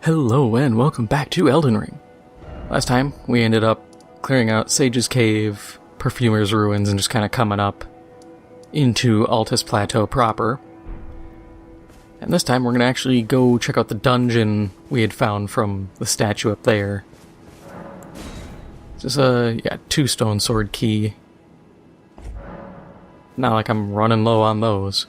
Hello and welcome back to Elden Ring. Last time we ended up clearing out Sage's Cave, Perfumer's Ruins, and just kind of coming up into Altus Plateau proper. And this time we're going to actually go check out the dungeon we had found from the statue up there. It's just a 2-stone sword key. Not like I'm running low on those.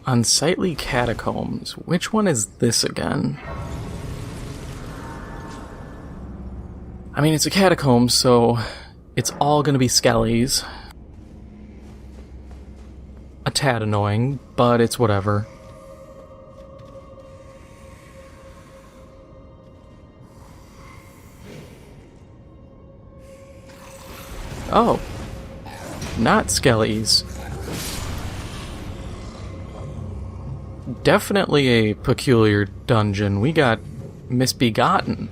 Unsightly Catacombs. Which one is this again? I mean, it's a catacomb, so it's all gonna be skellies. A tad annoying, but it's whatever. Oh. Not skellies. Definitely a peculiar dungeon. We got Misbegotten.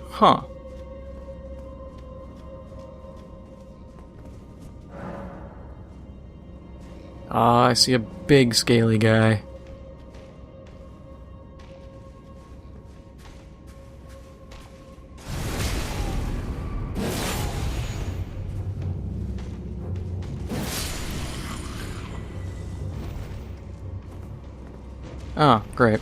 Huh. Ah, I see a big scaly guy. Oh, great.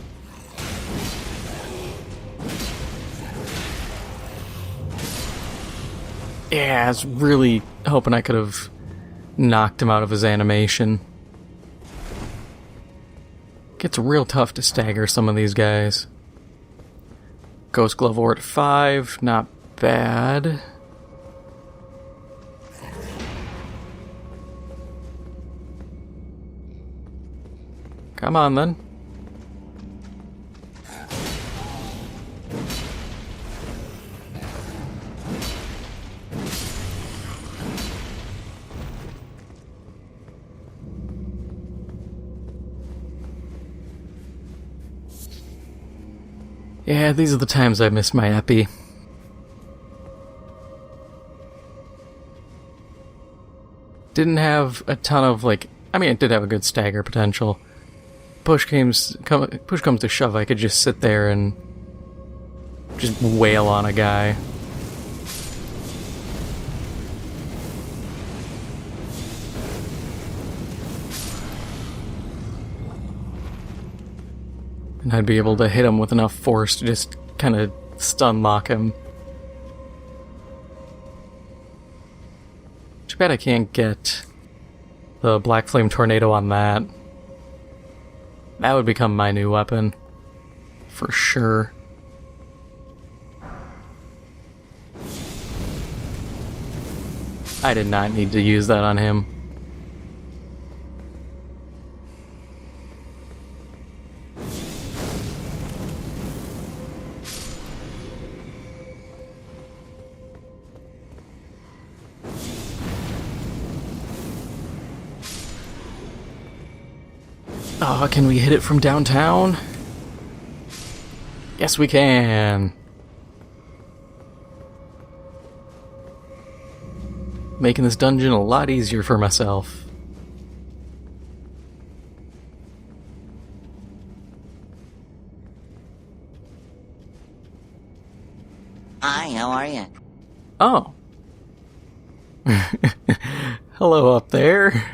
Yeah, I was really hoping I could have knocked him out of his animation. Gets real tough to stagger some of these guys. Ghost Glove Ore at 5, not bad. Come on then. Yeah, these are the times I miss my epi. Didn't have a ton of, I mean, it did have a good stagger potential. Push comes to shove, I could just sit there and just wail on a guy. And I'd be able to hit him with enough force to just kind of stun lock him. Too bad I can't get the Black Flame Tornado on that. That would become my new weapon. For sure. I did not need to use that on him. Oh, can we hit it from downtown? Yes, we can. Making this dungeon a lot easier for myself. Hi, how are you? Oh. Hello up there.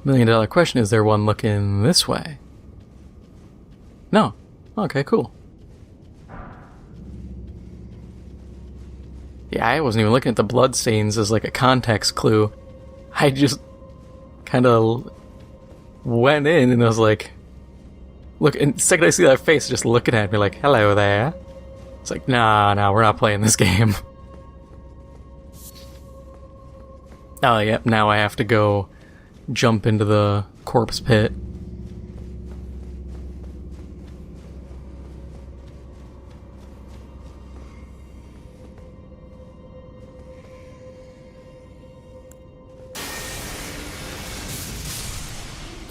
$1 million question, is there one looking this way? No. Okay, cool. Yeah, I wasn't even looking at the bloodstains as like a context clue. I just kind of went in and I was like, look, and the second I see that face just looking at me like, hello there. It's like, nah, we're not playing this game. Oh, yep, now I have to go jump into the corpse pit.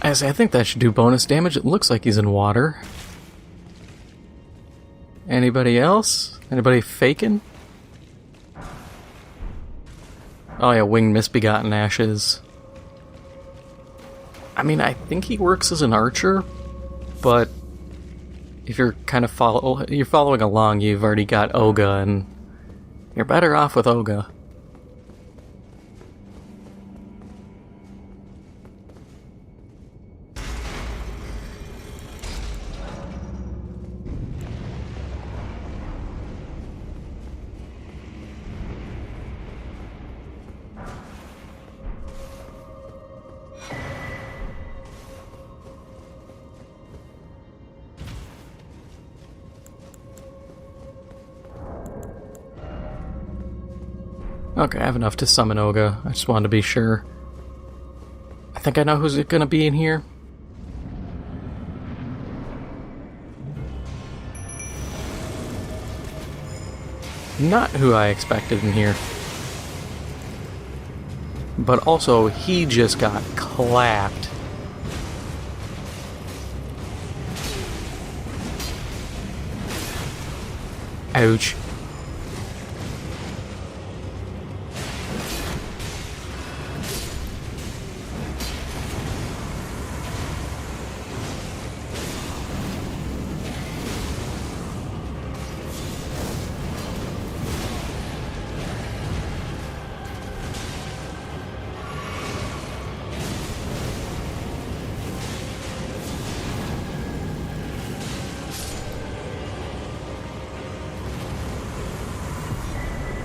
I think that should do bonus damage. It looks like he's in water. Anybody else? Anybody faking? Oh yeah, winged misbegotten ashes. I mean, I think he works as an archer, but if you're kind of following along, you've already got Oga, and you're better off with Oga. Okay, I have enough to summon Oga. I just wanted to be sure. I think I know who's gonna be in here. Not who I expected in here. But also, he just got clapped. Ouch.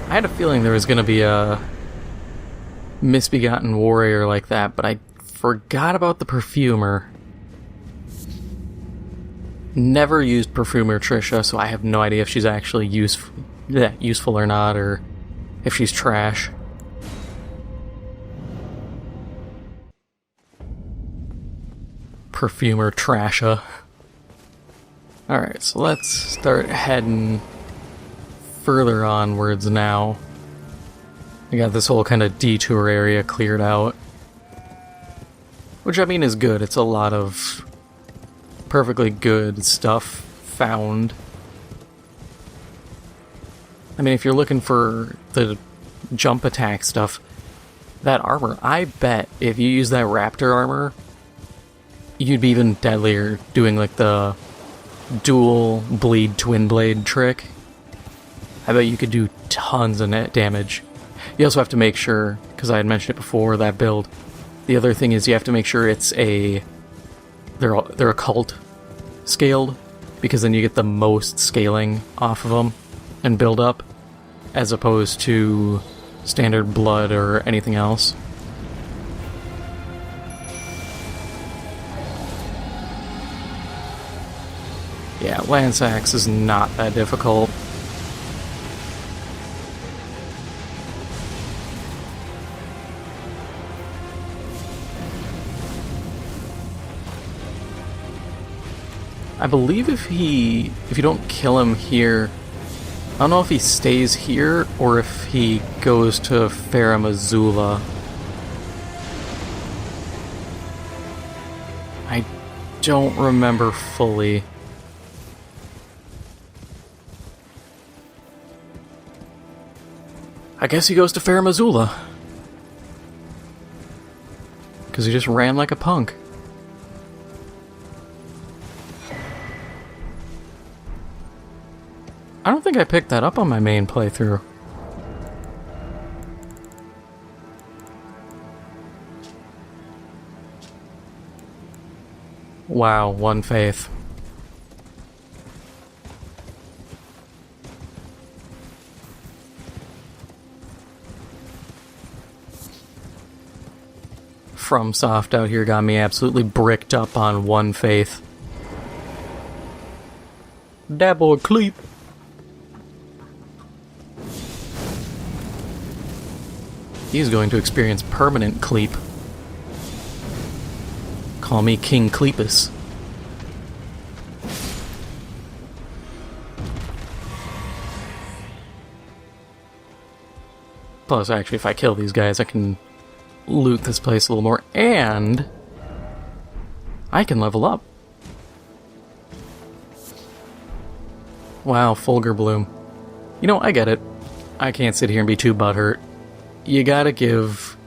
I had a feeling there was going to be a misbegotten warrior like that, but I forgot about the perfumer. Never used perfumer Trisha, so I have no idea if she's actually useful or not, or if she's trash. Perfumer Trasha. Alright, so let's start heading further onwards now. We got this whole kind of detour area cleared out. Which, I mean, is good. It's a lot of perfectly good stuff found. I mean, if you're looking for the jump attack stuff, that armor, I bet if you use that raptor armor, you'd be even deadlier doing like the dual bleed twin blade trick. I bet you could do tons of net damage. You also have to make sure, because I had mentioned it before, that build. The other thing is you have to make sure it's they're occult scaled, because then you get the most scaling off of them and build up, as opposed to standard blood or anything else. Yeah, Lance Axe is not that difficult. I believe if you don't kill him here, I don't know if he stays here or if he goes to Farum Azula. I don't remember fully. I guess he goes to Farum Azula. Because he just ran like a punk. I don't think I picked that up on my main playthrough. Wow, one faith. FromSoft out here got me absolutely bricked up on one faith. That boy Cleep. He's going to experience permanent Cleep. Call me King Cleepus. Plus, actually, if I kill these guys, I can loot this place a little more, and I can level up. Wow, Fulgur Bloom. You know, I get it. I can't sit here and be too butthurt. You gotta give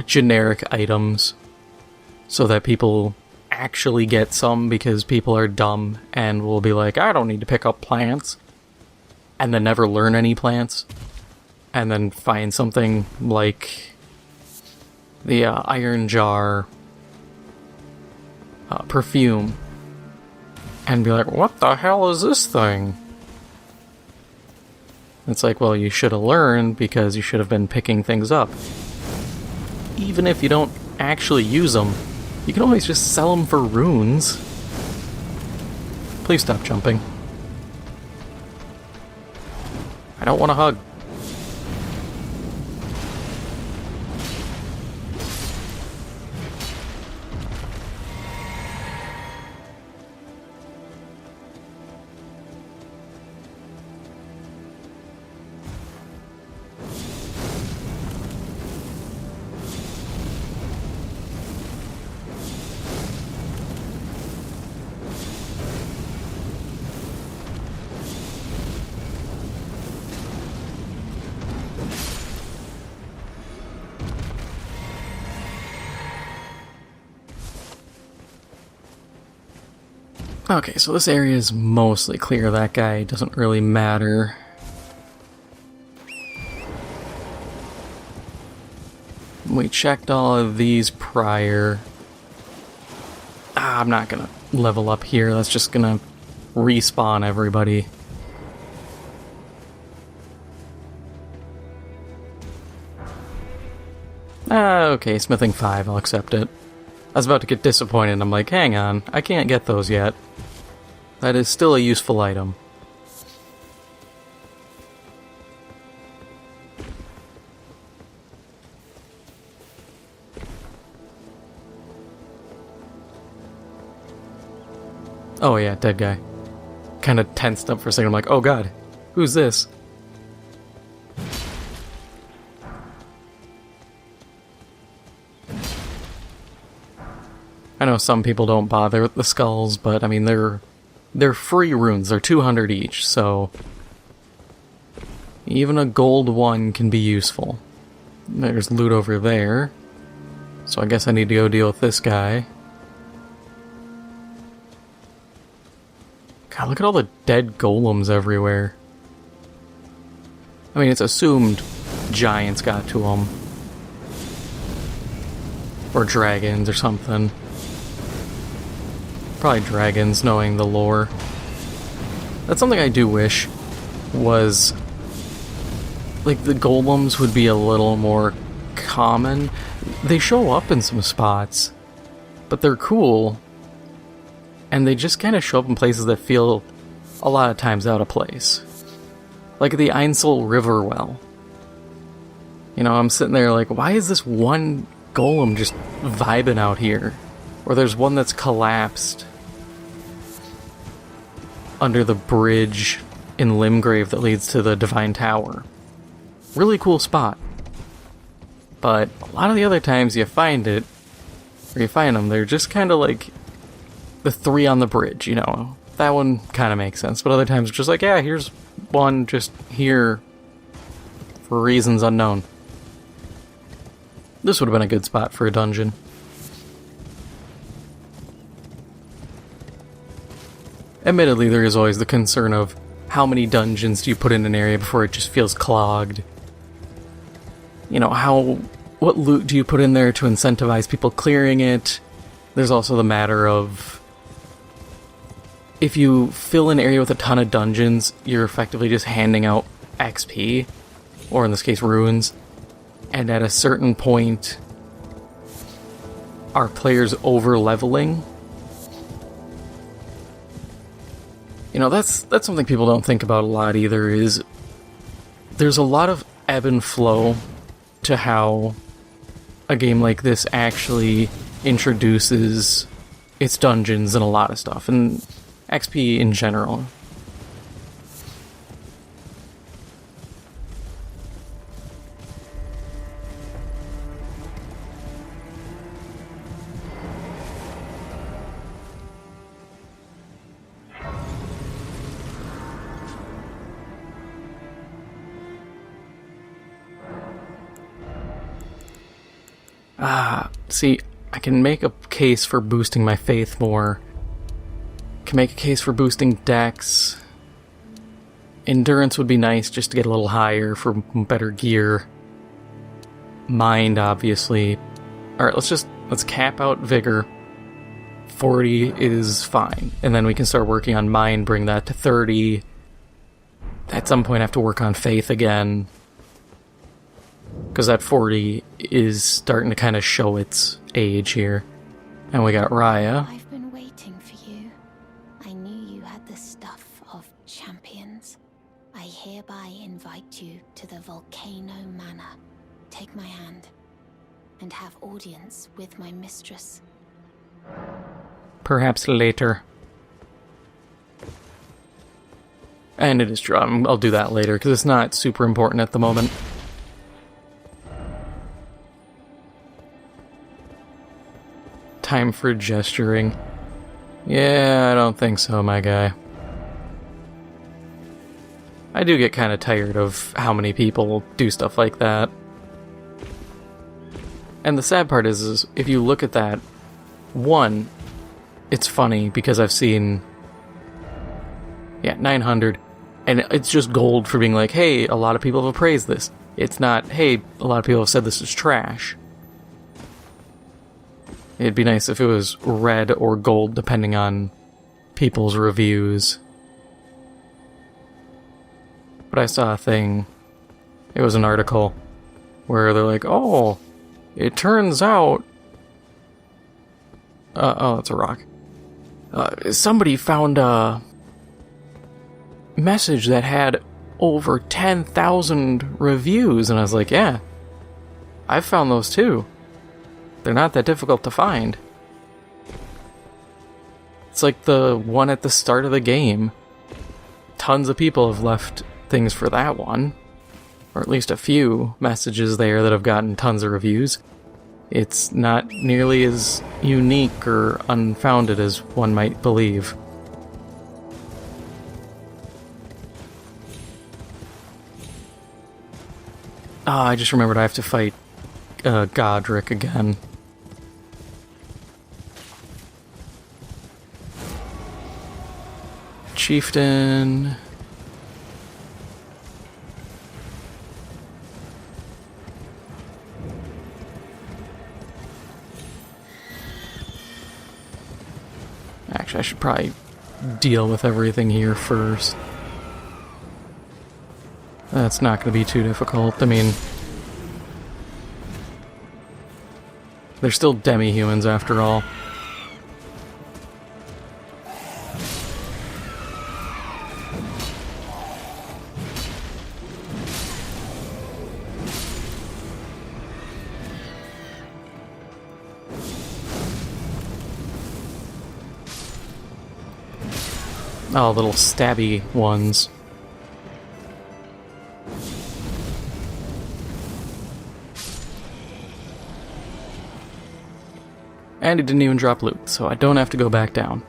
generic items so that people actually get some, because people are dumb and will be like, I don't need to pick up plants, and then never learn any plants, and then find something like the Iron Jar perfume and be like, what the hell is this thing? It's like, well, you should have learned because you should have been picking things up. Even if you don't actually use them, you can always just sell them for runes. Please stop jumping. I don't want a hug. Okay, so this area is mostly clear. That guy doesn't really matter. We checked all of these prior. I'm not gonna level up here. That's just gonna respawn everybody. Okay, smithing 5, I'll accept it. I was about to get disappointed, I'm like, hang on, I can't get those yet. That is still a useful item. Oh yeah, dead guy. Kinda tensed up for a second, I'm like, oh god, who's this? I know some people don't bother with the skulls, but I mean, they're free runes. They're 200 each, so even a gold one can be useful. There's loot over there, so I guess I need to go deal with this guy. God, look at all the dead golems everywhere. I mean, it's assumed giants got to them. Or dragons or something. Probably dragons, knowing the lore. That's something I do wish was, like, the golems would be a little more common. They show up in some spots, but they're cool, and they just kind of show up in places that feel a lot of times out of place. Like the Ainsel River well. You know, I'm sitting there like, why is this one golem just vibing out here? Or there's one that's collapsed under the bridge in Limgrave that leads to the Divine Tower. Really cool spot. But a lot of the other times you find it, or you find them, they're just kind of like the three on the bridge, you know. That one kind of makes sense. But other times it's just like, yeah, here's one just here for reasons unknown. This would have been a good spot for a dungeon. Admittedly, there is always the concern of how many dungeons do you put in an area before it just feels clogged. You know, what loot do you put in there to incentivize people clearing it? There's also the matter of, if you fill an area with a ton of dungeons, you're effectively just handing out XP, or in this case, runes. And at a certain point, are players over-leveling? You know, that's something people don't think about a lot either, is there's a lot of ebb and flow to how a game like this actually introduces its dungeons and a lot of stuff, and XP in general. See, I can make a case for boosting my faith more. Can make a case for boosting dex. Endurance would be nice just to get a little higher for better gear. Mind, obviously. Alright, let's cap out vigor. 40 is fine. And then we can start working on mind, bring that to 30. At some point I have to work on faith again. Because that 40 is starting to kind of show its age here. And we got Raya. I've been waiting for you. I knew you had the stuff of champions. I hereby invite you to the Volcano Manor. Take my hand and have audience with my mistress. Perhaps later. And it is true. I'll do that later because it's not super important at the moment. Time for gesturing. Yeah, I don't think so, my guy. I do get kind of tired of how many people do stuff like that. And the sad part is if you look at that, one, it's funny because I've seen 900, and it's just gold for being like, hey, a lot of people have praised this. It's not, hey, a lot of people have said this is trash. It'd be nice if it was red or gold, depending on people's reviews. But I saw a thing, it was an article, where they're like, oh, it turns out... oh, it's a rock. Somebody found a message that had over 10,000 reviews, and I was like, yeah, I've found those too. They're not that difficult to find. It's like the one at the start of the game. Tons of people have left things for that one. Or at least a few messages there that have gotten tons of reviews. It's not nearly as unique or unfounded as one might believe. Ah, I just remembered I have to fight Godric again. Chieftain. Actually, I should probably deal with everything here first. That's not going to be too difficult. I mean, they're still demi-humans after all. Oh, little stabby ones. And he didn't even drop loot, so I don't have to go back down.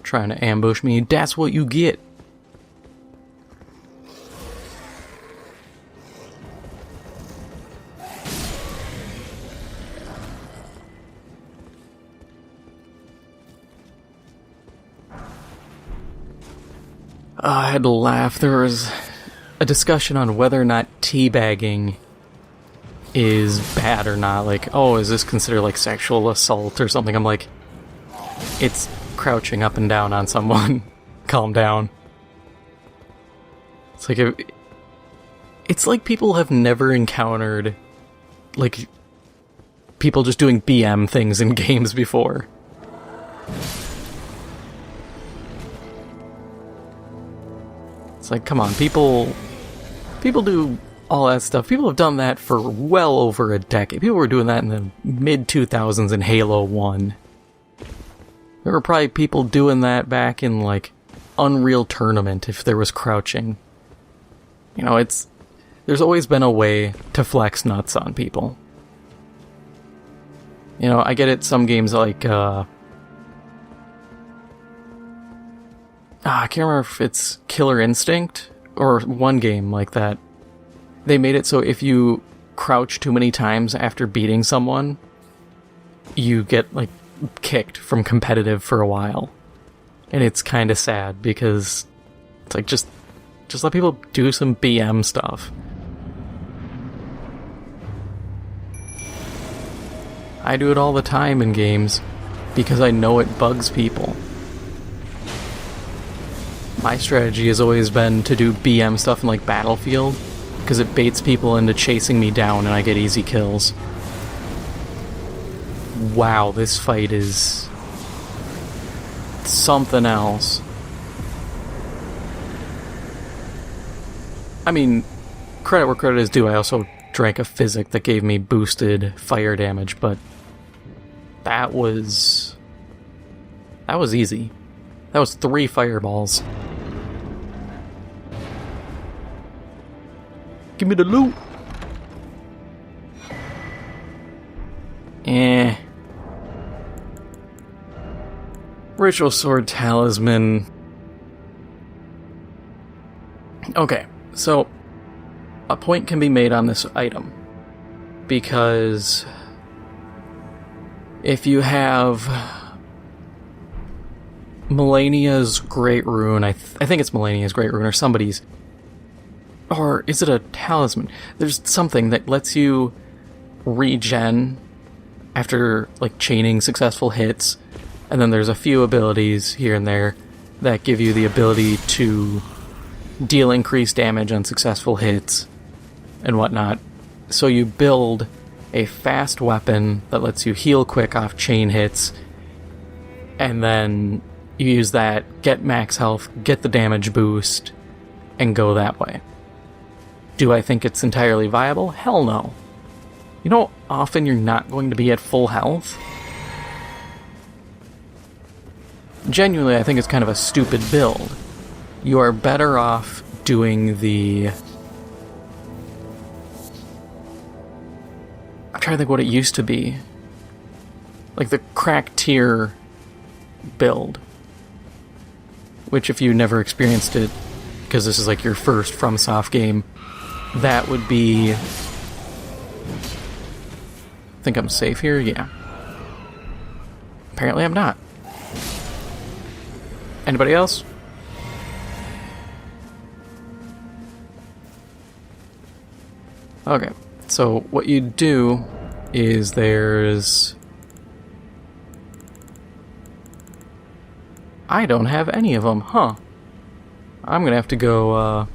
Trying to ambush me, that's what you get. I had to laugh. There was a discussion on whether or not teabagging is bad or not. Like, oh, is this considered like sexual assault or something? I'm like, it's crouching up and down on someone. Calm down. It's like it's like people have never encountered like people just doing BM things in games before. It's like, come on, people do all that stuff. People have done that for well over a decade. People were doing that in the mid-2000s in Halo 1. There were probably people doing that back in, like, Unreal Tournament if there was crouching. You know, there's always been a way to flex nuts on people. You know, I get it, some games like, I can't remember if it's Killer Instinct, or one game like that. They made it so if you crouch too many times after beating someone, you get, like, kicked from competitive for a while. And it's kind of sad, because it's like, just let people do some BM stuff. I do it all the time in games, because I know it bugs people. My strategy has always been to do BM stuff in, like, Battlefield, because it baits people into chasing me down and I get easy kills. Wow, this fight is something else. I mean, credit where credit is due, I also drank a physic that gave me boosted fire damage, but that was easy. That was 3 fireballs. Give me the loot! Ritual Sword Talisman. Okay, so a point can be made on this item, because if you have Melania's Great Rune, I think it's Melania's Great Rune, or somebody's, or is it a talisman? There's something that lets you regen after, like, chaining successful hits, and then there's a few abilities here and there that give you the ability to deal increased damage on successful hits and whatnot. So you build a fast weapon that lets you heal quick off chain hits, and then you use that, get max health, get the damage boost, and go that way. Do I think it's entirely viable? Hell no. You know, often you're not going to be at full health. Genuinely, I think it's kind of a stupid build. You are better off doing the... I'm trying to think what it used to be. Like the crack tier build. Which, if you never experienced it, because this is like your first FromSoft game, that would be... Think I'm safe here? Yeah. Apparently I'm not. Anybody else? Okay, so what you do is there's... I don't have any of them, huh? I'm gonna have to go,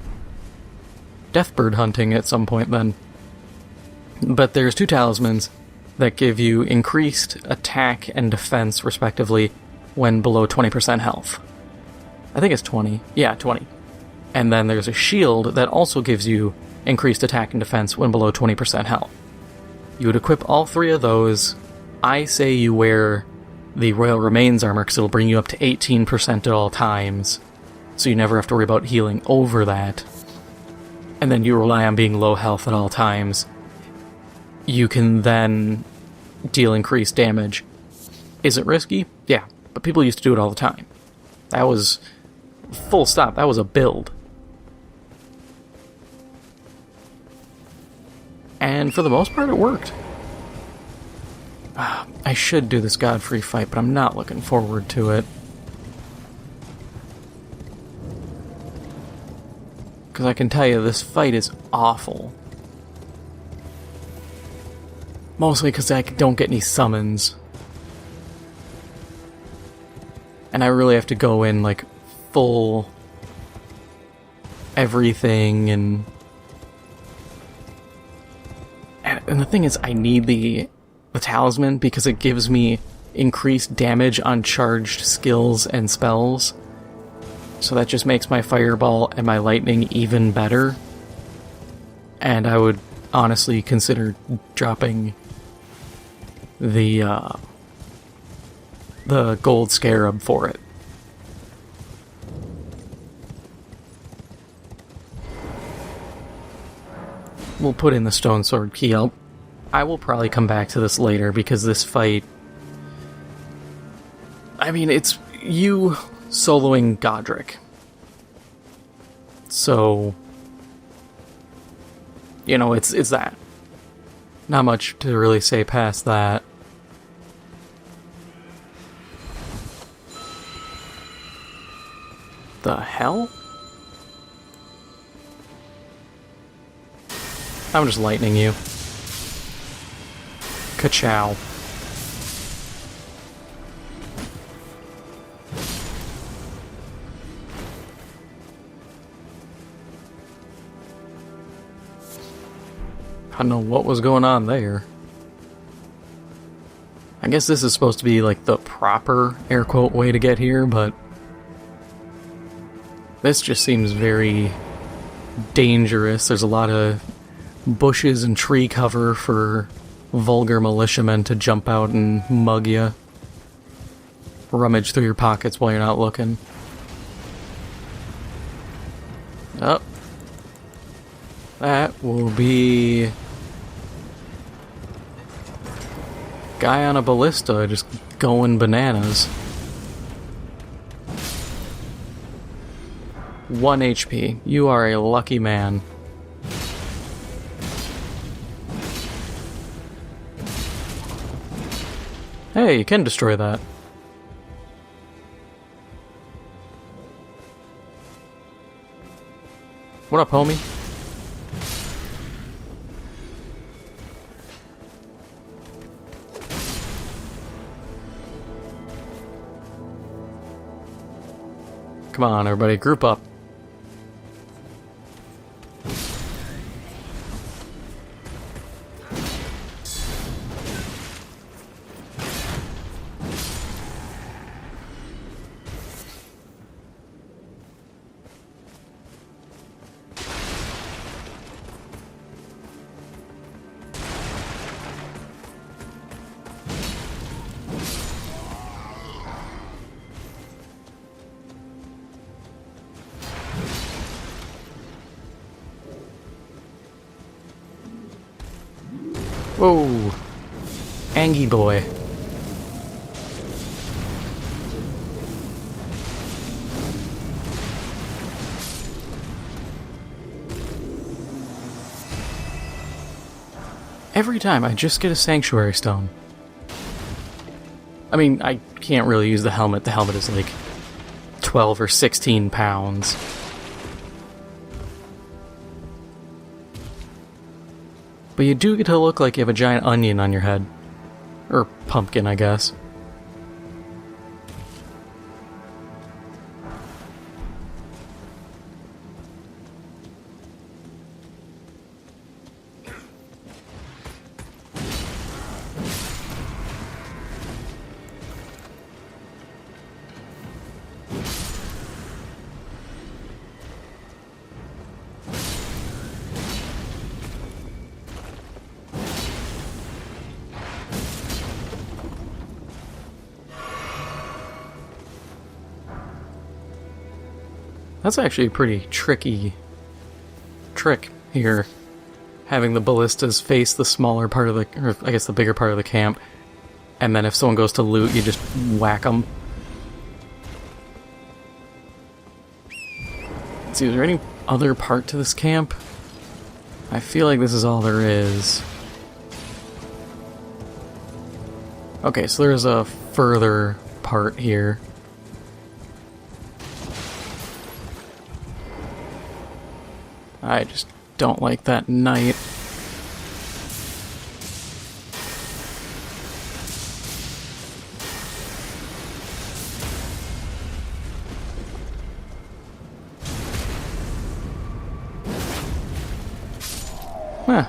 deathbird hunting at some point then. But there's 2 talismans that give you increased attack and defense, respectively, when below 20% health. I think it's 20. Yeah, 20. And then there's a shield that also gives you increased attack and defense when below 20% health. You would equip all 3 of those. I say you wear the Royal Remains armor, because it'll bring you up to 18% at all times, so you never have to worry about healing over that. And then you rely on being low health at all times. You can then deal increased damage. Is it risky? Yeah, but people used to do it all the time. That was... full stop, that was a build. And for the most part, it worked. I should do this Godfrey fight, but I'm not looking forward to it. Because I can tell you, this fight is awful. Mostly because I don't get any summons. And I really have to go in, like, full... everything, and the thing is, I need the talisman because it gives me increased damage on charged skills and spells. So that just makes my fireball and my lightning even better. And I would honestly consider dropping the gold scarab for it. We'll put in the stone sword key. I will probably come back to this later because this fight, I mean, it's you soloing Godric. So, you know, it's that. Not much to really say past that. The hell? I'm just lightning you. Ka-chow. I don't know what was going on there. I guess this is supposed to be like the proper air quote way to get here, but this just seems very dangerous. There's a lot of bushes and tree cover for vulgar militiamen to jump out and mug you. Rummage through your pockets while you're not looking. Oh. That will be... guy on a ballista just going bananas. 1 HP. You are a lucky man. Hey, you can destroy that. What up, homie? Come on, everybody, group up. Whoa, Angie boy. Every time I just get a sanctuary stone. I mean, I can't really use the helmet. The helmet is like 12 or 16 pounds. But you do get to look like you have a giant onion on your head. Or pumpkin, I guess. That's actually a pretty tricky trick here. Having the ballistas face the smaller part of the, or I guess the bigger part of the camp, and then if someone goes to loot, you just whack them. Let's see, is there any other part to this camp? I feel like this is all there is. Okay, so there's a further part here. I just don't like that knight.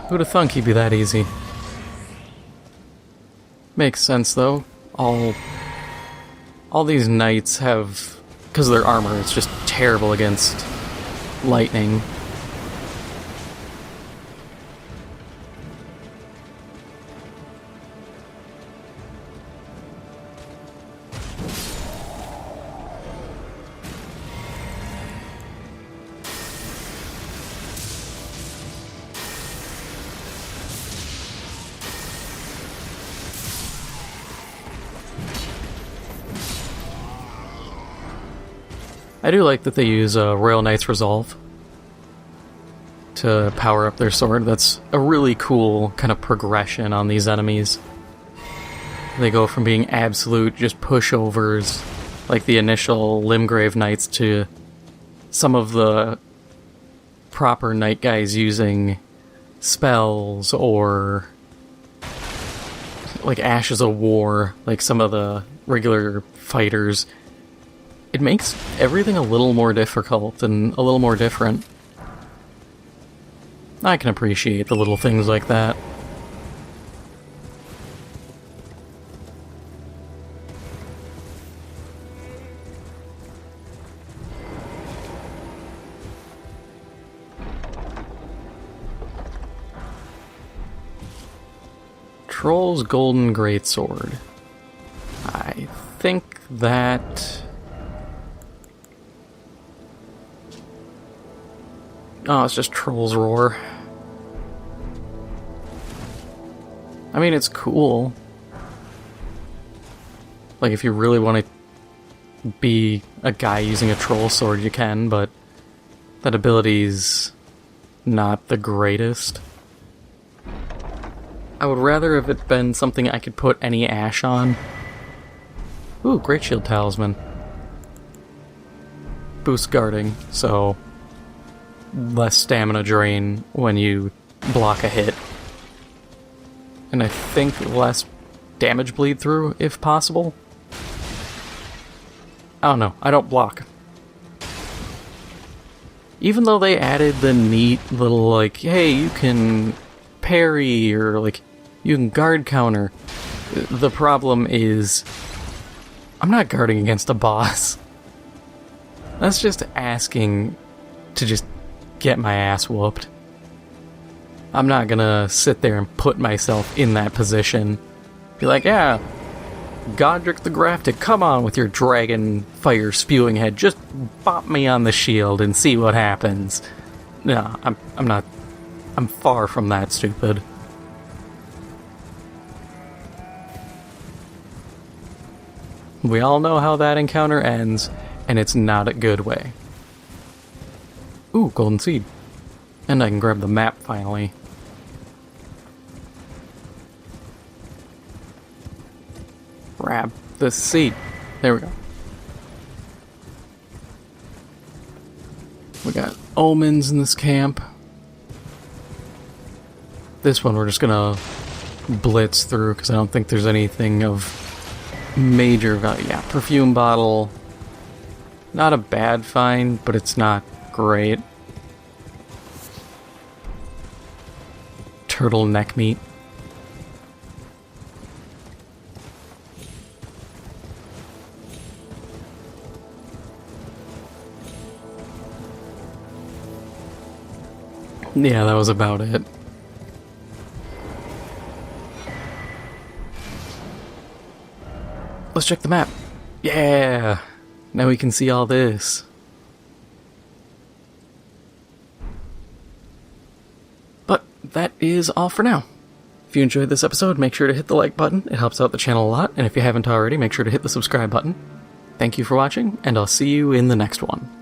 Who'd have thunk he'd be that easy? Makes sense though. All these knights have because of their armor, it's just terrible against lightning. I do like that they use Royal Knight's Resolve to power up their sword. That's a really cool kind of progression on these enemies. They go from being absolute just pushovers, like the initial Limgrave Knights, to some of the proper knight guys using spells or like Ashes of War, like some of the regular fighters. It makes everything a little more difficult and a little more different. I can appreciate the little things like that. Troll's Golden Greatsword. I think that... Oh, it's just Troll's Roar. I mean, it's cool. Like, if you really want to be a guy using a troll sword, you can, but that ability's not the greatest. I would rather have it been something I could put any ash on. Ooh, Great Shield Talisman. Boost guarding, so less stamina drain when you block a hit. And I think less damage bleed through, if possible. I don't know, I don't block. Even though they added the neat little, like, hey, you can parry, or, like, you can guard counter. The problem is, I'm not guarding against a boss. That's just asking to just get my ass whooped. I'm not gonna sit there and put myself in that position. Be like, yeah, Godric the Grafted, come on with your dragon fire spewing head, just bop me on the shield and see what happens. No, I'm not. I'm far from that stupid. We all know how that encounter ends, and it's not a good way. Ooh, Golden Seed. And I can grab the map finally. Grab the seed. There we go. We got omens in this camp. This one we're just gonna blitz through because I don't think there's anything of major value. Yeah, perfume bottle. Not a bad find, but it's not great. Turtle neck meat. Yeah, that was about it. Let's check the map. Yeah! Now we can see all this. But that is all for now. If you enjoyed this episode, make sure to hit the like button. It helps out the channel a lot. And if you haven't already, make sure to hit the subscribe button. Thank you for watching, and I'll see you in the next one.